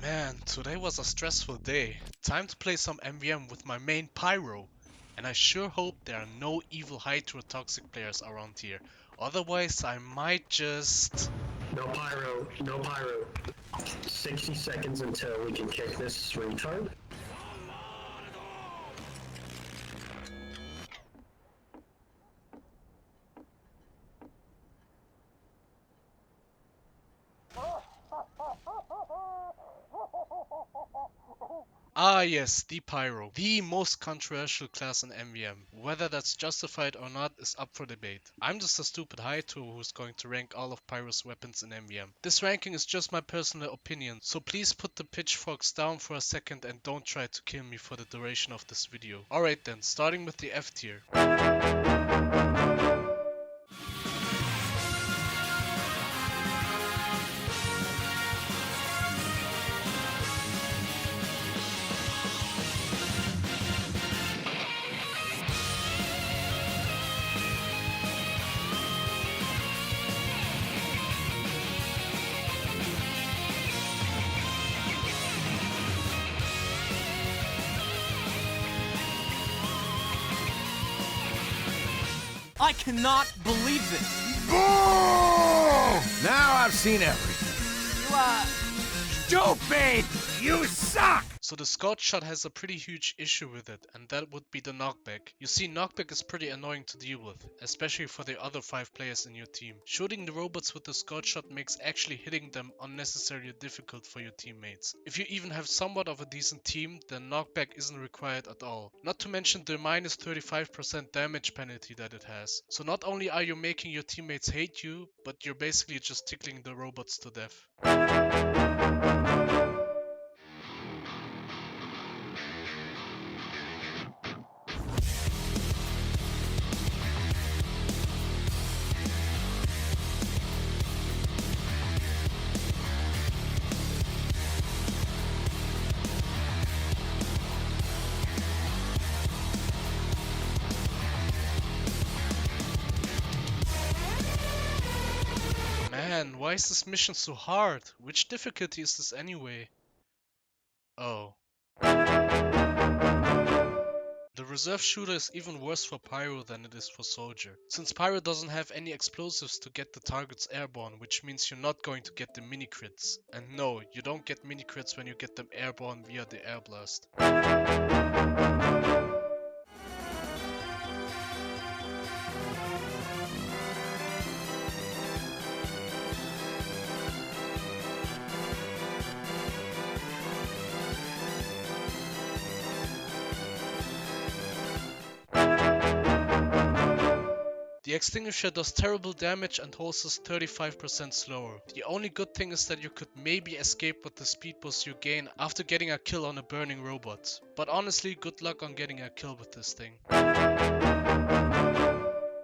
Man, today was a stressful day. Time to play some MvM with my main Pyro. And I sure hope there are no evil Hydro toxic players around here. Otherwise, I might just... No Pyro, no Pyro. 60 seconds until we can kick this retard. Ah yes, the Pyro. The most controversial class in MvM. Whether that's justified or not is up for debate. I'm just a stupid Hydro who's going to rank all of Pyro's weapons in MvM. This ranking is just my personal opinion, so please put the pitchforks down for a second and don't try to kill me for the duration of this video. Alright then, starting with the F tier. I cannot believe this! Boom! Now I've seen everything. You, Stupid! You suck! So the Scout Shot has a pretty huge issue with it, and that would be the knockback. You see, knockback is pretty annoying to deal with, especially for the other 5 players in your team. Shooting the robots with the Scout Shot makes actually hitting them unnecessarily difficult for your teammates. If you even have somewhat of a decent team, then knockback isn't required at all. Not to mention the minus 35% damage penalty that it has. So not only are you making your teammates hate you, but you're basically just tickling the robots to death. Man, why is this mission so hard? Which difficulty is this anyway? Oh. The reserve shooter is even worse for Pyro than it is for Soldier, since Pyro doesn't have any explosives to get the targets airborne, which means you're not going to get the mini crits. And no, you don't get mini crits when you get them airborne via the air blast. The extinguisher does terrible damage and holds us 35% slower. The only good thing is that you could maybe escape with the speed boost you gain after getting a kill on a burning robot. But honestly, good luck on getting a kill with this thing.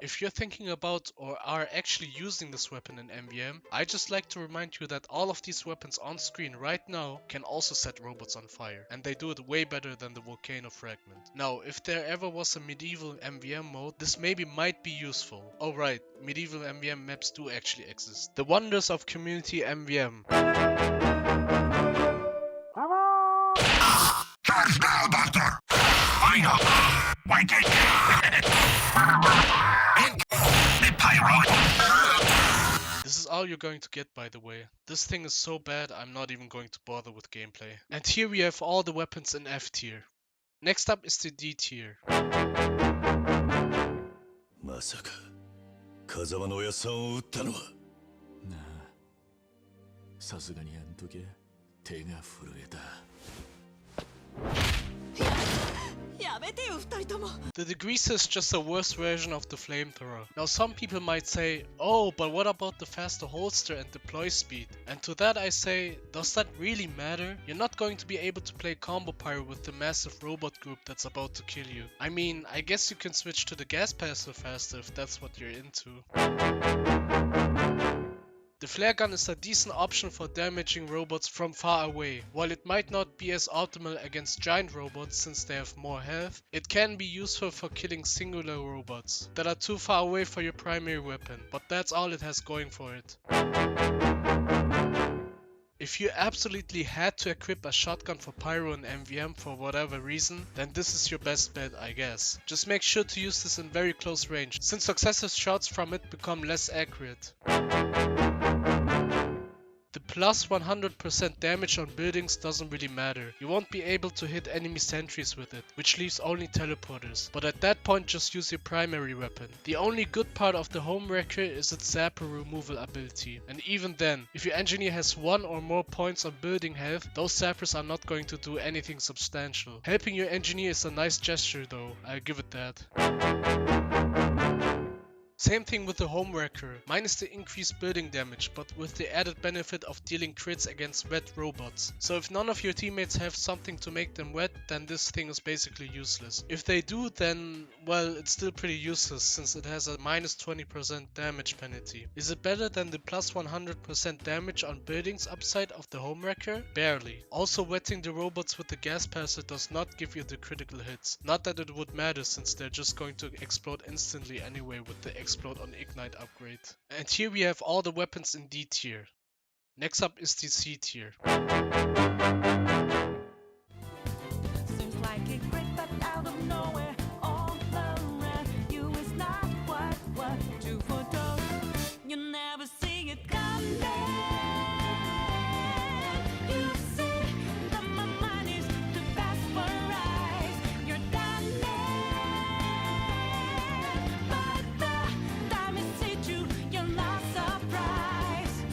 If you're thinking about or are actually using this weapon in MvM, I just like to remind you that all of these weapons on screen right now can also set robots on fire, and they do it way better than the Volcano Fragment. Now, if there ever was a medieval MvM mode, this maybe might be useful. Oh right, medieval MvM maps do actually exist. The wonders of community MvM. Charge now, Doctor! I know! Why can't the Pyro! This is all you're going to get, by the way. This thing is so bad, I'm not even going to bother with gameplay. And here we have all the weapons in F tier. Next up is the D tier. まさか風間のおやっさんを撃ったのはなあさすがにあん時手が震えた The degreaser is just a worse version of the flamethrower. Now some people might say, oh, but what about the faster holster and deploy speed? And to that I say, does that really matter? You're not going to be able to play combo pyro with the massive robot group that's about to kill you. I mean, I guess you can switch to the gas passive faster if that's what you're into. The flare gun is a decent option for damaging robots from far away. While it might not be as optimal against giant robots since they have more health, it can be useful for killing singular robots that are too far away for your primary weapon, but that's all it has going for it. If you absolutely had to equip a shotgun for Pyro and MvM for whatever reason, then this is your best bet, I guess. Just make sure to use this in very close range, since successive shots from it become less accurate. The plus 100% damage on buildings doesn't really matter. You won't be able to hit enemy sentries with it, which leaves only teleporters. But at that point just use your primary weapon. The only good part of the Homewrecker is its zapper removal ability. And even then, if your engineer has 1 or more points on building health, those zappers are not going to do anything substantial. Helping your engineer is a nice gesture though, I'll give it that. Same thing with the Homewrecker, minus the increased building damage, but with the added benefit of dealing crits against wet robots. So if none of your teammates have something to make them wet, then this thing is basically useless. If they do, then, well, it's still pretty useless since it has a minus 20% damage penalty. Is it better than the plus 100% damage on buildings upside of the Homewrecker? Barely. Also, wetting the robots with the gas passer does not give you the critical hits. Not that it would matter since they're just going to explode instantly anyway with the explode on ignite upgrade. And here we have all the weapons in D tier. Next up is the C tier. Seems like a great but out of nowhere, all around you is not what to photo. You never see it coming. You see that my mind is too fast for eyes. You're done but the time is hit you, you're not surprised.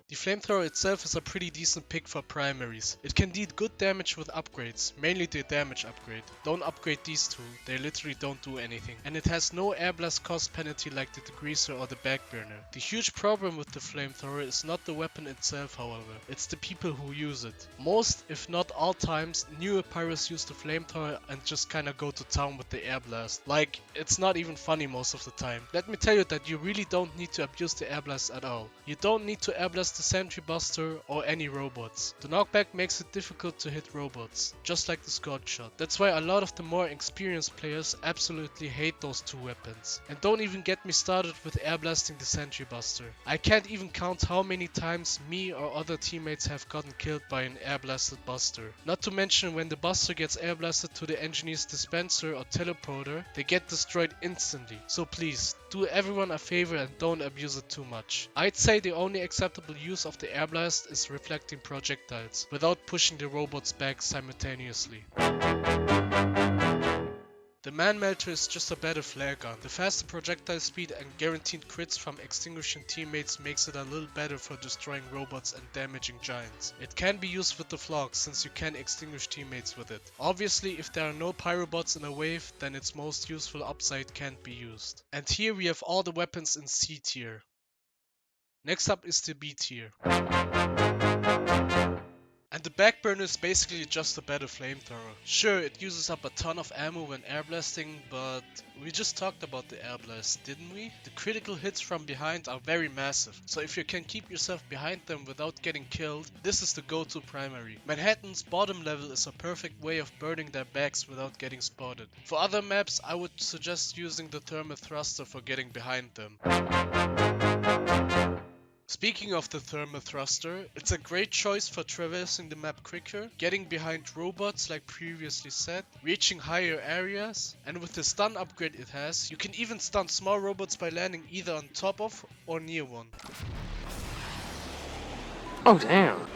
The flamethrower itself is a pretty decent pick for primaries. It can deal good damage with upgrades, mainly the damage upgrade. Don't upgrade these two, they literally don't do anything. And it has no air blast cost penalty like the degreaser or the backburner. The huge problem with the flamethrower is not the weapon itself, however, it's the people who use it. Most, if not all times, newer pyros use the flamethrower and just kinda go to town with the air blast. Like, it's not even funny most of the time. Let me tell you that you really don't need to abuse the air blast at all. You don't need to air blast the Sentry Buster or any robots. The knockback makes it difficult to hit robots, just like the Scorch Shot. That's why a lot of the more experienced players absolutely hate those two weapons. And don't even get me started with air blasting the Sentry Buster. I can't even count how many times me or other teammates have gotten killed by an air blasted Buster. Not to mention when the Buster gets air blasted to the engineer's dispenser or teleporter, they get destroyed instantly. So please, do everyone a favor and don't abuse it too much. I'd say the only acceptable use of the air blast is reflecting projectiles, without pushing the robots back simultaneously. The Man Melter is just a better flare gun. The faster projectile speed and guaranteed crits from extinguishing teammates makes it a little better for destroying robots and damaging giants. It can be used with the Flock since you can extinguish teammates with it. Obviously, if there are no pyrobots in a wave, then its most useful upside can't be used. And here we have all the weapons in C tier. Next up is the B tier. And the backburner is basically just a better flamethrower. Sure, it uses up a ton of ammo when air blasting, but we just talked about the air blast, didn't we? The critical hits from behind are very massive, so if you can keep yourself behind them without getting killed, this is the go-to primary. Manhattan's bottom level is a perfect way of burning their backs without getting spotted. For other maps, I would suggest using the thermal thruster for getting behind them. Speaking of the thermal thruster, it's a great choice for traversing the map quicker, getting behind robots like previously said, reaching higher areas, and with the stun upgrade it has, you can even stun small robots by landing either on top of or near one. Oh damn.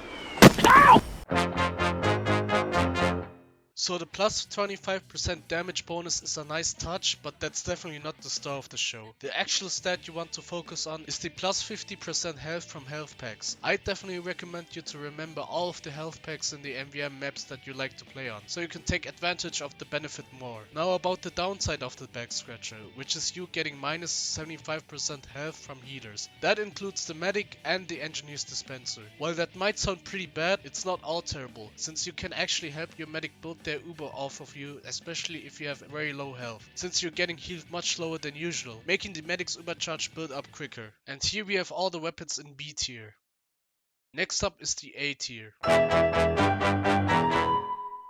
So the plus 25% damage bonus is a nice touch, but that's definitely not the star of the show. The actual stat you want to focus on is the plus 50% health from health packs. I definitely recommend you to remember all of the health packs in the MvM maps that you like to play on, so you can take advantage of the benefit more. Now about the downside of the back scratcher, which is you getting minus 75% health from healers. That includes the medic and the engineer's dispenser. While that might sound pretty bad, it's not all terrible, since you can actually help your medic build their Uber off of you, especially if you have very low health, since you're getting healed much slower than usual, making the medic's Uber charge build up quicker. And here we have all the weapons in B tier. Next up is the A tier.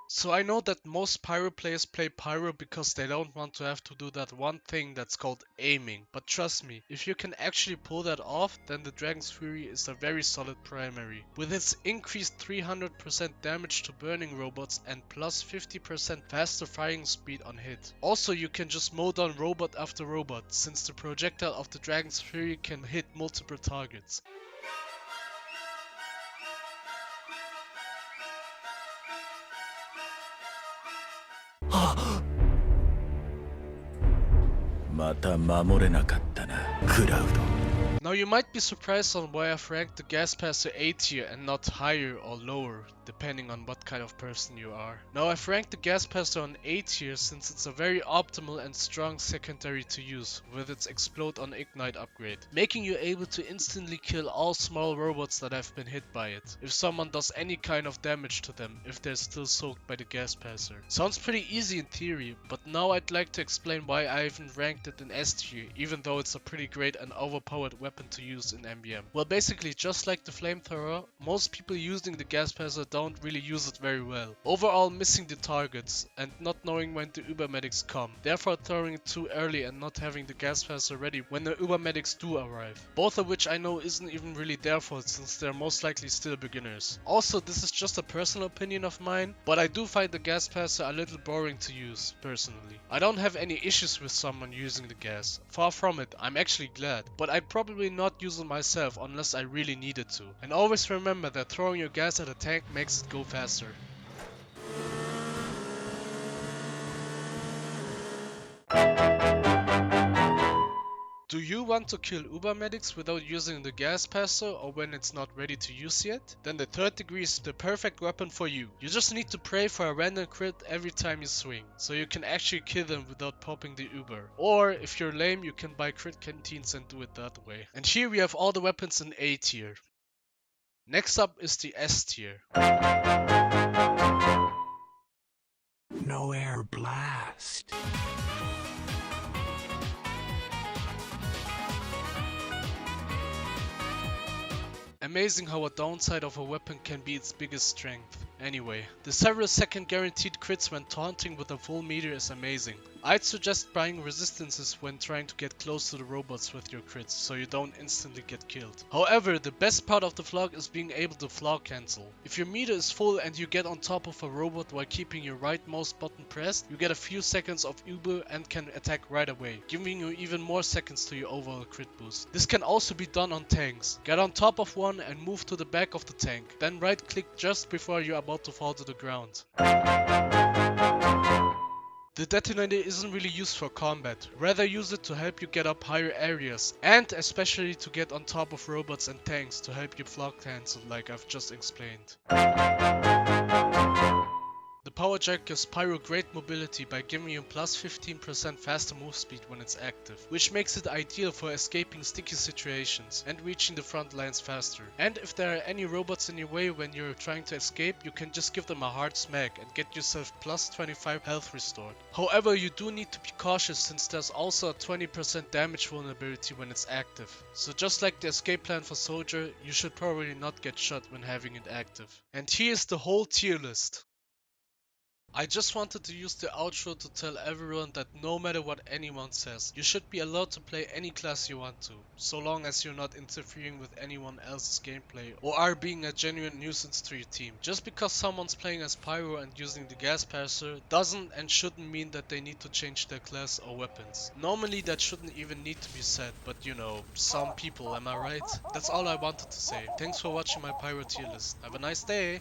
So I know that most Pyro players play Pyro because they don't want to have to do that one thing that's called aiming. But trust me, if you can actually pull that off, then the Dragon's Fury is a very solid primary. With its increased 300% damage to burning robots and plus 50% faster firing speed on hit. Also, you can just mow down robot after robot, since the projectile of the Dragon's Fury can hit multiple targets. また守れなかったな、クラウド。 Now you might be surprised on why I've ranked the gas passer A tier and not higher or lower, depending on what kind of person you are. Now I've ranked the gas passer on A tier since it's a very optimal and strong secondary to use with its explode on ignite upgrade, making you able to instantly kill all small robots that have been hit by it, if someone does any kind of damage to them if they're still soaked by the gas passer. Sounds pretty easy in theory, but now I'd like to explain why I haven't ranked it in S tier, even though it's a pretty great and overpowered weapon to use in MvM. Well, basically just like the flamethrower, most people using the gas passer don't really use it very well. Overall missing the targets and not knowing when the Ubermedics come, therefore throwing it too early and not having the gas passer ready when the Ubermedics do arrive. Both of which I know isn't even really their fault since they're most likely still beginners. Also, this is just a personal opinion of mine, but I do find the gas passer a little boring to use, personally. I don't have any issues with someone using the gas. Far from it, I'm actually glad, but I'd probably not use it myself unless I really needed to. And always remember that throwing your gas at a tank makes it go faster. Do you want to kill Ubermedics without using the gas passer or when it's not ready to use yet? Then the third degree is the perfect weapon for you. You just need to pray for a random crit every time you swing, so you can actually kill them without popping the Uber. Or if you're lame, you can buy crit canteens and do it that way. And here we have all the weapons in A tier. Next up is the S tier. No air blast. Amazing how a downside of a weapon can be its biggest strength. Anyway, the several second guaranteed crits when taunting with a full meter is amazing. I'd suggest buying resistances when trying to get close to the robots with your crits, so you don't instantly get killed. However, the best part of the flog is being able to flog cancel. If your meter is full and you get on top of a robot while keeping your right mouse button pressed, you get a few seconds of Uber and can attack right away, giving you even more seconds to your overall crit boost. This can also be done on tanks. Get on top of one and move to the back of the tank, then right click just before you're about to fall to the ground. The detonator isn't really used for combat, rather use it to help you get up higher areas, and especially to get on top of robots and tanks to help you flog cancel like I've just explained. The power jack gives Pyro great mobility by giving you plus 15% faster move speed when it's active, which makes it ideal for escaping sticky situations and reaching the front lines faster. And if there are any robots in your way when you're trying to escape, you can just give them a hard smack and get yourself plus 25 health restored. However, you do need to be cautious since there's also a 20% damage vulnerability when it's active. So just like the escape plan for Soldier, you should probably not get shot when having it active. And here's the whole tier list. I just wanted to use the outro to tell everyone that no matter what anyone says, you should be allowed to play any class you want to, so long as you're not interfering with anyone else's gameplay or are being a genuine nuisance to your team. Just because someone's playing as Pyro and using the gas passer doesn't and shouldn't mean that they need to change their class or weapons. Normally that shouldn't even need to be said, but you know, some people, am I right? That's all I wanted to say. Thanks for watching my Pyro tier list. Have a nice day!